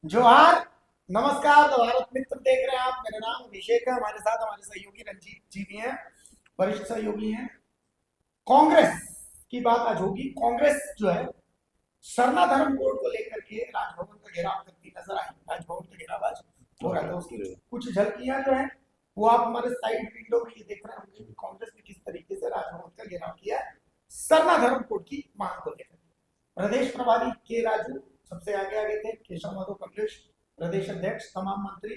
जोहार, नमस्कार। तो भारत मित्र देख रहे हैं आप। मेरा नाम अभिषेक है। हमारे साथ हमारे सहयोगी रंजीत जी भी हैं, वरिष्ठ सहयोगी हैं। कांग्रेस की बात आज होगी। कांग्रेस जो है सरना धर्म कोड को लेकर के राजभवन का घेराव करती नजर आई। राजभवन का घेराव आज हो रहा था, उसकी कुछ झलकियां जो है वो आप हमारे साइड विंडो में ये देख रहे होंगे कि कांग्रेस ने किस तरीके से राजभवन का घेराव किया है सरना धर्म कोड की मांग को लेकर। प्रदेश प्रभारी के राजू सबसे आगे थे, केशव माधव कमलेश प्रदेश अध्यक्ष, तमाम मंत्री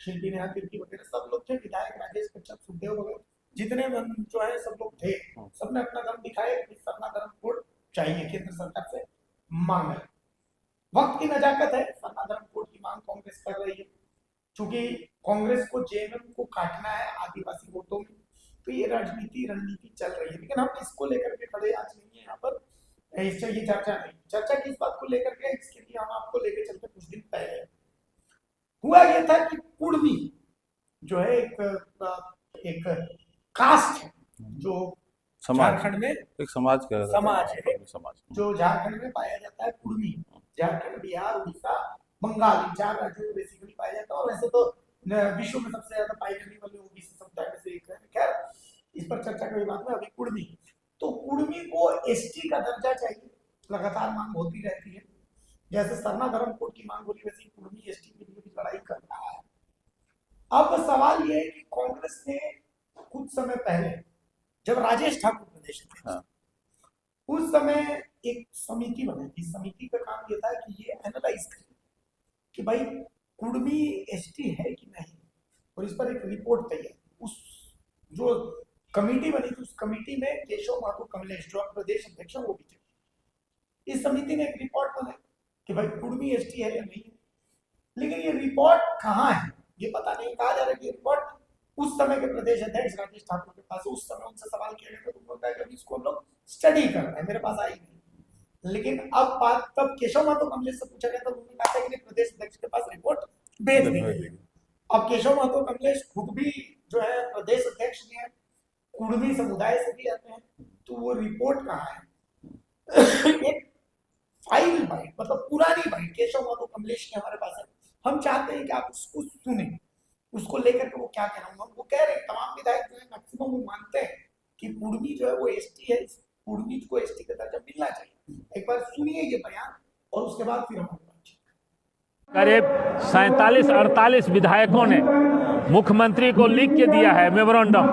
शिल्पी नेहा तिर्की वगैरह सब लोग थे, विधायक राजेश कच्छप, सुखदेव वगैरह जितने जो है सब लोग थे। सबने अपना दम दिखाया कि सरना धर्म कोड चाहिए, केंद्र सरकार से मांग है। वक्त की नजाकत है, सरना धर्म कोड की मांग कांग्रेस कर रही है। चूंकि कांग्रेस को जेएमएम को काटना है आदिवासी वोटों में, तो ये रणनीति चल रही है। लेकिन हम इसको लेकर के खड़े आज नहीं है यहाँ पर, इससे ये चर्चा नहीं। चर्चा किस बात को लेकर के, इसके लिए हम आपको लेके चलते। कुछ दिन पहले हुआ ये था कि कुर्मी जो है एक कास्ट है जो झारखंड में एक समाज है, जो झारखंड में पाया जाता है। कुर्मी झारखंड, बिहार, उड़ीसा, बंगाल, इन 4 राज्यों में बेसिकली पाया जाता है। और वैसे तो विश्व में सबसे ज्यादा पाई जाने वाले ओबीसी समुदाय में से एक है। खैर, इस पर चर्चा का विवाद में अभी कुर्मी, तो कुर्मी को एसटी का दर्जा चाहिए, लगातार मांग होती रहती है। जैसे सरना धर्म कोड की मांग होती है, वैसे कुर्मी एसटी के लिए भी लड़ाई कर रहा है। अब सवाल यह है कि कांग्रेस ने कुछ समय पहले, जब राजेश ठाकुर प्रदेश थे, उस समय एक समिति बनाई थी। समिति का काम यह था कि ये एनालाइज करे कि भाई कुर्मी एसटी है कि नहीं, और इस पर एक रिपोर्ट तैयार। उस जो कमेटी बनी थी, उस कमेटी में केशव माधव कमलेश जो प्रदेश अध्यक्ष वो भी थे। इस समिति ने एक रिपोर्ट बनाई कि भाई कुर्मी एसटी है या नहीं है। लेकिन ये रिपोर्ट कहाँ है ये पता नहीं। कहा जा रहा है कि रिपोर्ट उस समय के प्रदेश अध्यक्ष राजेश ठाकुर के पास। उस समय उनसे सवाल किया गया तो उन्होंने कहा कि इसको हम लोग स्टडी कर रहे हैं, मेरे पास आई नहीं। लेकिन अब बात तब केशव माधव कमलेश से पूछा गया तो उन्होंने कहा था कि प्रदेश अध्यक्ष के पास रिपोर्ट भेज दी गई। अब केशव माधव कमलेश खुद भी जो है प्रदेश अध्यक्ष भी है, कुर्मी समुदाय से भी आते हैं, तो वो रिपोर्ट कहाँ है? एक फाइल बाइट, मतलब पुरानी बाइट केशव माधव कमलेश के हमारे पास है। हम चाहते हैं कि आप उसको सुने, उसको लेकर के वो क्या कह रहा हूँ। वो कह रहे हैं, तमाम विधायक जो है मैक्सिमम वो मानते हैं कि कुर्मी जो है वो एसटी है, कुर्मी को एसटी का दर्जा मिलना चाहिए। एक बार सुनिए ये बयान और उसके बाद फिर हम करीब 47-48 विधायकों ने मुख्यमंत्री को लिख के दिया है मेमोरेंडम।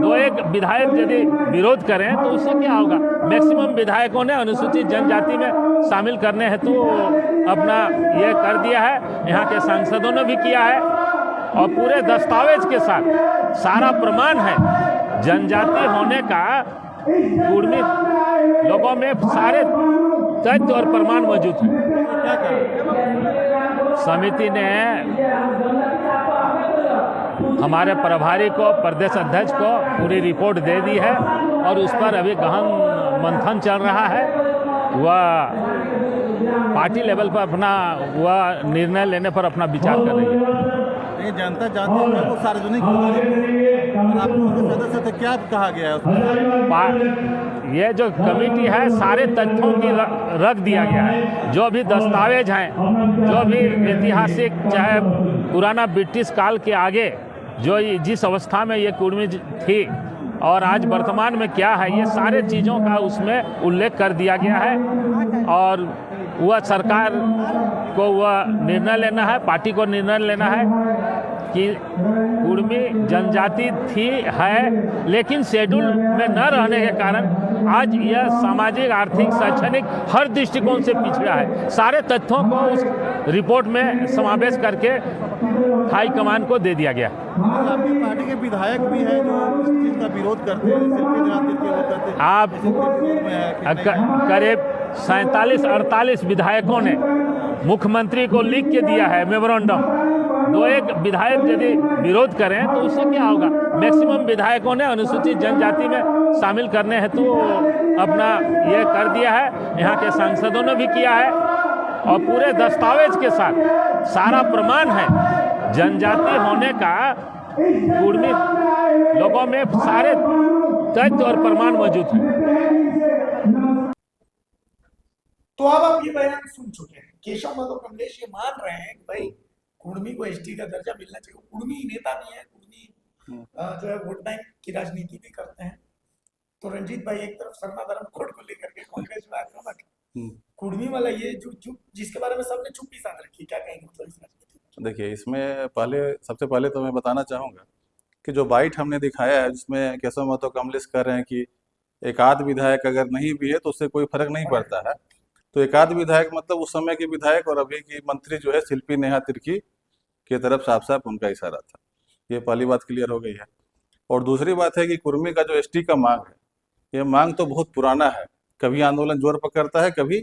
2-1 विधायक यदि विरोध करें तो उससे क्या होगा। मैक्सिमम विधायकों ने अनुसूचित जनजाति में शामिल करने हेतु अपना ये कर दिया है। यहाँ के सांसदों ने भी किया है और पूरे दस्तावेज के साथ सारा प्रमाण है जनजाति होने का। कुर्मी लोगों में सारे तथ्य और प्रमाण मौजूद हैं। समिति ने हमारे प्रभारी को, प्रदेश अध्यक्ष को पूरी रिपोर्ट दे दी है और उस पर अभी गहन मंथन चल रहा है। वह पार्टी लेवल पर अपना वह निर्णय लेने पर अपना विचार कर रही है। ये जनता जानती है वो सार्वजनिक सदस्य से क्या कहा गया है? ये जो कमेटी है सारे तथ्यों की रख दिया गया है। जो भी दस्तावेज हैं, जो भी ऐतिहासिक चाहे पुराना ब्रिटिश काल के आगे जो जिस अवस्था में ये कुर्मी थी और आज वर्तमान में क्या है, ये सारे चीज़ों का उसमें उल्लेख कर दिया गया है। और वह सरकार को वह निर्णय लेना है, पार्टी को निर्णय लेना है कि कुर्मी जनजाति थी है, लेकिन शेड्यूल में न रहने के कारण आज यह सामाजिक, आर्थिक, शैक्षणिक हर दृष्टिकोण से पिछड़ा है। सारे तथ्यों को उस रिपोर्ट में समावेश करके हाईकमान को दे दिया गया। आपकी पार्टी के विधायक भी हैं जो इस चीज़ का विरोध करते हैं। आप करीब 47-48 विधायकों ने मुख्यमंत्री को लिख के दिया है मेमोरेंडम। 2-1 विधायक यदि विरोध करें तो उससे क्या होगा। मैक्सिमम विधायकों ने अनुसूचित जनजाति में शामिल करने हेतु अपना ये कर दिया है। यहाँ के सांसदों ने भी किया है और पूरे दस्तावेज के साथ सारा प्रमाण है जनजाति होने का। कुर्मी लोगों में सारे तथ्य और प्रमाण मौजूद हैं। तो अब आप ये बयान सुन चुके हैं। केशव महतो कमलेश ये मान रहे हैं कि भाई कुर्मी को एसटी का दर्जा मिलना चाहिए। कुर्मी नेता भी है, कुर्मी जो है वोट बैंक की राजनीति भी करते हैं। तो रंजीत भाई, एक तरफ सरना धर्म कोड को लेकर के कांग्रेस में आक्रामक है, कुर्मी वाला ये जो जिसके बारे में सबने चुप्पी साध रखी, क्या कहेंगे मतलब इस राजनीति? देखिए, इसमें सबसे पहले तो मैं बताना चाहूँगा कि जो बाइट हमने दिखाया है जिसमें केशव महतो कमलेश कह रहे हैं कि एक आध विधायक अगर नहीं भी है तो उससे कोई फर्क नहीं पड़ता है, तो एक आध विधायक मतलब उस समय के विधायक और अभी की मंत्री जो है शिल्पी नेहा तिर्की की तरफ साफ साफ उनका इशारा था। ये पहली बात क्लियर हो गई है। और दूसरी बात है कि कुर्मी का जो एसटी का मांग है, ये मांग तो बहुत पुराना है, कभी आंदोलन जोर पकड़ता है, कभी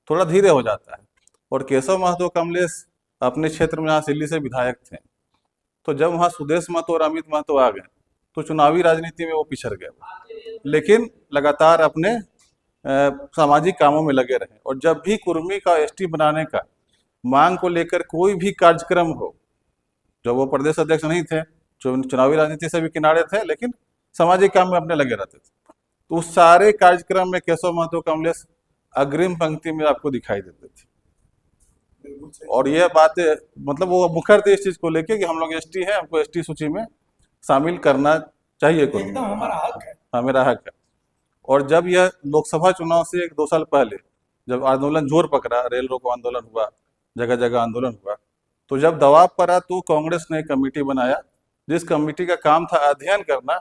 थोड़ा धीरे हो जाता है। और केशव महतो कमलेश अपने क्षेत्र में यहाँ सिल्ली से विधायक थे, तो जब वहाँ सुदेश महतो और अमित महतो आ गए तो चुनावी राजनीति में वो पिछड़ गए, लेकिन लगातार अपने सामाजिक कामों में लगे रहे। और जब भी कुर्मी का एसटी बनाने का मांग को लेकर कोई भी कार्यक्रम हो, जब वो प्रदेश अध्यक्ष नहीं थे, चुनावी राजनीति से भी किनारे थे, लेकिन सामाजिक काम में अपने लगे रहते थे, तो उस सारे कार्यक्रम में केशव महतो कमलेश अग्रिम पंक्ति में आपको दिखाई देते थे। और ये बात मतलब वो मुखर थे इस चीज को लेके कि हम लोग एसटी हैं, हमको एसटी सूची में शामिल करना चाहिए, एकदम हमारा हक है। हाँ, मेरा हक है। और जब यह लोकसभा चुनाव से 1-2 साल पहले जब आंदोलन जोर पकड़ा, रेल रोको आंदोलन हुआ, जगह जगह आंदोलन हुआ, तो जब दबाव पड़ा तो कांग्रेस ने एक कमेटी बनाया, जिस कमेटी का काम था अध्ययन करना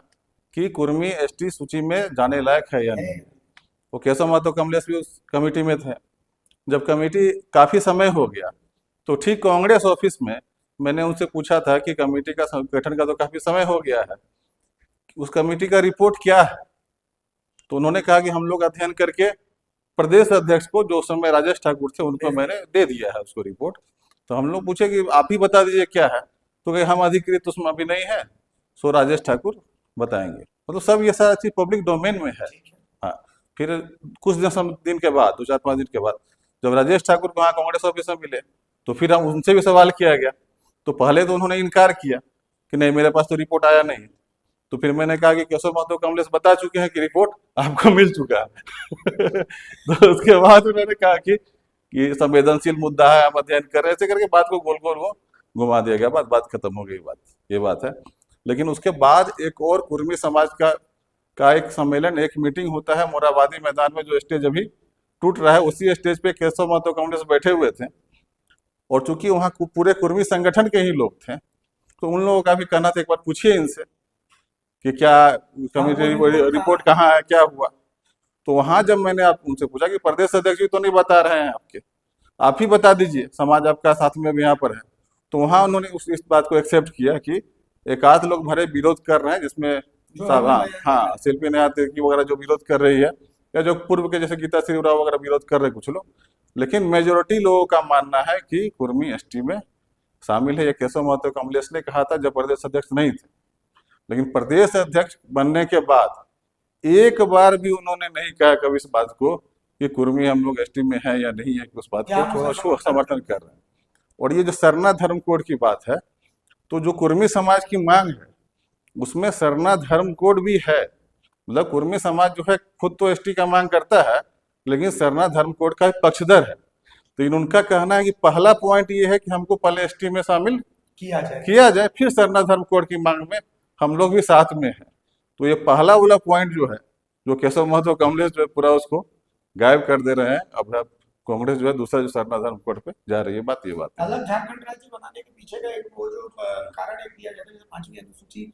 कि कुर्मी एसटी सूची में जाने लायक है या नहीं। वो केशव महतो कमलेश भी उस कमेटी में थे। जब कमेटी काफी समय हो गया तो ठीक कांग्रेस ऑफिस में मैंने उनसे पूछा था कि कमेटी का गठन का तो काफी समय हो गया है, उस कमेटी का रिपोर्ट क्या है? तो उन्होंने कहा कि हम लोग अध्ययन करके प्रदेश अध्यक्ष को, जो उस समय राजेश ठाकुर थे, उनको मैंने दे दिया है उसको रिपोर्ट। तो हम लोग पूछे कि आप ही बता दीजिए क्या है, तो कहे हम अधिकृत उसमें अभी नहीं है, सो राजेश ठाकुर बताएंगे। मतलब सब ये सारा चीज पब्लिक डोमेन में है। हाँ, फिर कुछ दिन के बाद, 2-4-5 दिन के बाद जब राजेश ठाकुर वहाँ कांग्रेस ऑफिस में मिले तो फिर हम उनसे भी सवाल किया गया। तो पहले तो उन्होंने इनकार किया कि नहीं, मेरे पास तो रिपोर्ट आया नहीं। तो फिर मैंने कहा कि केशव महतो कमलेश बता चुके हैं कि रिपोर्ट आपको मिल चुका है। तो उसके बाद उन्होंने कहा कि संवेदनशील मुद्दा है, हम अध्ययन कर रहे, ऐसे करके बात को गोल गोल वो घुमा दिया गया, बात खत्म हो गई। ये बात है। लेकिन उसके बाद एक और कुर्मी समाज का एक सम्मेलन, एक मीटिंग होता है मोराबादी मैदान में, जो स्टेज अभी टूट रहा है, उसी स्टेज पे केशव महतो कमलेश बैठे हुए थे। और चूंकि वहाँ पूरे कुर्मी संगठन के ही लोग थे, तो उन लोगों का भी कहना था एक बार पूछिए इनसे कि क्या कमेटी रिपोर्ट कहाँ है, क्या हुआ। तो वहां जब मैंने उनसे पूछा कि प्रदेश अध्यक्ष भी तो नहीं बता रहे हैं आपके, आप ही बता दीजिए, समाज आपका साथ में भी यहाँ पर है। तो वहां उन्होंने इस बात को एक्सेप्ट किया कि एक आध लोग भरे विरोध कर रहे हैं, जिसमें हाँ शिल्पी नेहा तिर्की वगैरह जो विरोध कर रही है, या जो पूर्व के जैसे गीता श्री उरांव वगैरह विरोध कर रहे हैं कुछ लोग, लेकिन मेजोरिटी लोगों का मानना है कि कुर्मी एसटी में शामिल है। ये केशव महतो कमलेश ने कहा था जब प्रदेश अध्यक्ष नहीं थे, लेकिन प्रदेश अध्यक्ष बनने के बाद एक बार भी उन्होंने नहीं कहा कभी इस बात को कि कुर्मी हम लोग एसटी में है या नहीं है, कि उस बात को थोड़ा समर्थन कर रहे हैं। और ये जो सरना धर्म कोड की बात है, तो जो कुर्मी समाज की मांग है उसमें सरना धर्म कोड भी है। मतलब कुर्मी समाज जो है खुद तो एसटी का मांग करता है, लेकिन सरना धर्म कोड का पक्षधर है। तो उनका कहना है कि पहला पॉइंट ये है कि हमको पहले एसटी में शामिल किया जाए, फिर सरना धर्म कोड की मांग में हम लोग भी साथ में हैं। तो ये पहला वाला पॉइंट जो है, जो केशव महतो कमलेश जो है पूरा उसको गायब कर दे रहे हैं। अब कांग्रेस जो है दूसरा जो सरना धर्म कोड पे जा रही है। ये बात अलग झारखंड राज्य बनाने के पीछे का एक वो जो कारण एक दिया जाता है, 5वीं अनुसूची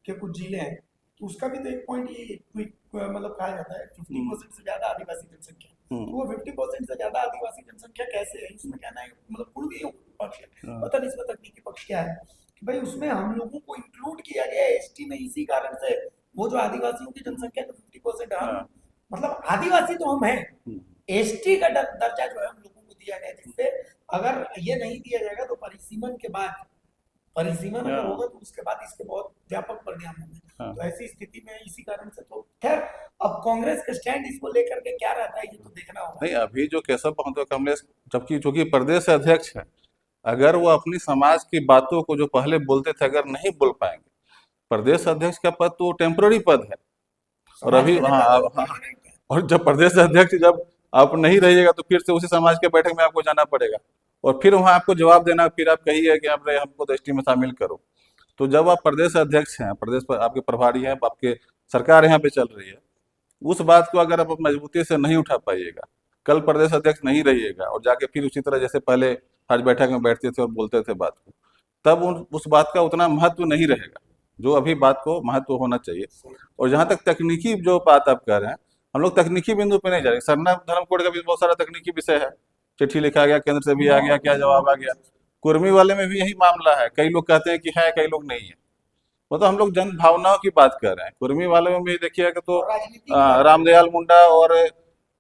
के कुछ जिले हैं, तो उसका भी तो एक पॉइंट ये मतलब कहा जाता है 50% से ज्यादा आदिवासी जनसंख्या। तो वो 50% से ज्यादा आदिवासी जनसंख्या कैसे है, इसमें कहना है मतलब पूर्वी पक्ष है, पता नहीं इसमें तकनीकी पक्ष क्या है कि भाई उसमें हम लोगों को इंक्लूड किया गया है एसटी में, इसी कारण से वो जो आदिवासियों की जनसंख्या का 50% हम मतलब आदिवासी तो हम हैं, एसटी का दर्जा जो है हम लोगों को दिया गया, जिससे अगर ये नहीं दिया जाएगा तो परिसीमन अगर होगा तो उसके बाद इसके बहुत व्यापक परिणाम होंगे। तो ऐसी स्थिति में इसी कारण से तो खैर अब कांग्रेस का स्टैंड इसको लेकर के क्या रहता है ये तो देखना होगा। नहीं, अभी जो केशव महतो कमलेश जबकि चूंकि प्रदेश अध्यक्ष है, अगर वो अपनी समाज की बातों को जो पहले बोलते थे अगर नहीं बोल पाएंगे, प्रदेश अध्यक्ष का पद तो टेम्पोररी पद है। और अभी और जब प्रदेश अध्यक्ष जब आप नहीं रहिएगा तो फिर से उसी समाज के बैठक में आपको जाना पड़ेगा और फिर वहाँ आपको जवाब देना, फिर आप कहिए कि आप हमको तो एसटी में शामिल करो। तो जब आप प्रदेश अध्यक्ष हैं, प्रदेश पर आपके प्रभारी हैं, आपके सरकार यहाँ पे चल रही है, उस बात को अगर आप मजबूती से नहीं उठा पाइएगा, कल प्रदेश अध्यक्ष नहीं रहिएगा और जाके फिर उसी तरह जैसे पहले हर बैठक में बैठते थे और बोलते थे बात को, तब उस बात का उतना महत्व नहीं रहेगा जो अभी बात को महत्व होना चाहिए। और जहाँ तक तकनीकी जो बात आप कह रहे हैं, हम लोग तकनीकी बिंदु पे नहीं जा रहे। सरना धर्म कोड का भी बहुत सारा तकनीकी विषय है, चिट्ठी लिखा गया, केंद्र से भी आ गया, क्या जवाब आ गया। कुर्मी वाले में भी यही मामला है, कई लोग कहते हैं कि है, कई लोग नहीं है। वो तो हम लोग जन भावनाओं की बात कर रहे हैं। कुर्मी वाले में भी देखिएगा तो रामदयाल मुंडा और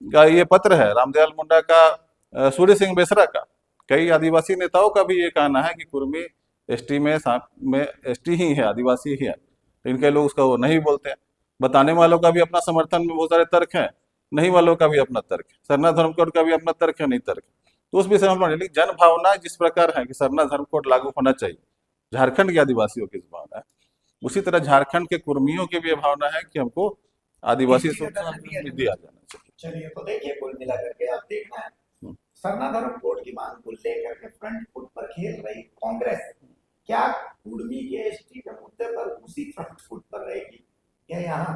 का ये पत्र है, रामदयाल मुंडा का, सूर्य सिंह बेसरा का, कई आदिवासी नेताओं का भी ये कहना है कि कुर्मी एसटी में एसटी ही है, आदिवासी ही है, लेकिन कई लोग उसका वो नहीं बोलते हैं। बताने वालों का भी अपना समर्थन में बहुत सारे तर्क हैं, नहीं वालों का भी अपना तर्क है, सरना धर्म कोड का भी अपना तर्क है, नहीं तर्क है। तो उस विषय में लेकिन जन भावना जिस प्रकार है कि सरना धर्म कोड लागू होना चाहिए, झारखंड के आदिवासियों की भावना है, उसी तरह झारखंड के कुर्मियों की भी भावना है कि हमको आदिवासी सूचना दिया जाना चाहिए। चलिए, तो देखिए, कुल मिलाकर के आप देखना है, सरना धर्म कोड की मांग को लेकर के फ्रंट फुट पर खेल रही कांग्रेस क्या कुर्मी के एसटी के मुद्दे पर उसी फ्रंट फुट पर रहेगी या यहाँ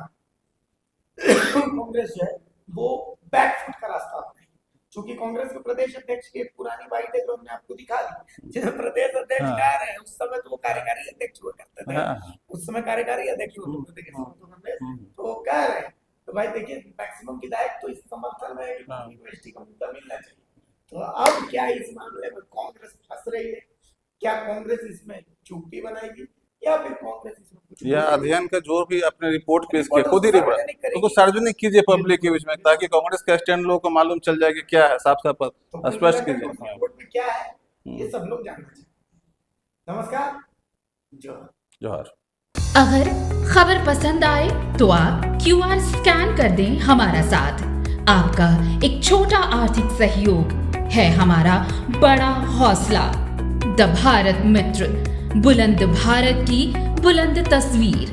कांग्रेस जो है वो बैक फुट का रास्ता अपनाएगी? क्योंकि कांग्रेस के प्रदेश अध्यक्ष की एक पुरानी बाइट है जो हमने आपको दिखा दी, जब प्रदेश अध्यक्ष कह रहे हैं, उस समय तो वो कार्यकारी अध्यक्ष हुआ करते थे, उस समय कार्यकारी अध्यक्ष हुआ करते थे, तो कह रहे हैं। तो भाई देखिए, मैक्सिमम विधायक तो इस समर्थन में है कि एसटी का मुद्दा मिलना चाहिए। तो अब क्या इस मामले में कांग्रेस फंस रही है? क्या कांग्रेस इसमें चुप्पी बनाएगी या फिर कांग्रेस इसमें कुछ या अध्ययन का जो भी अपने रिपोर्ट पेश किया खुद ही रिपोर्ट उसको सार्वजनिक कीजिए पब्लिक के बीच में, ताकि कांग्रेस का स्टैंड लोगों को मालूम चल जाए कि क्या है, साफ साफ स्पष्ट कीजिए रिपोर्ट में क्या है, ये सब लोग जानना चाहिए। नमस्कार, जोहार। अगर खबर पसंद आए तो आप QR स्कैन कर दें हमारा साथ। आपका एक छोटा आर्थिक सहयोग है हमारा बड़ा हौसला। द भारत मित्र, बुलंद भारत की बुलंद तस्वीर।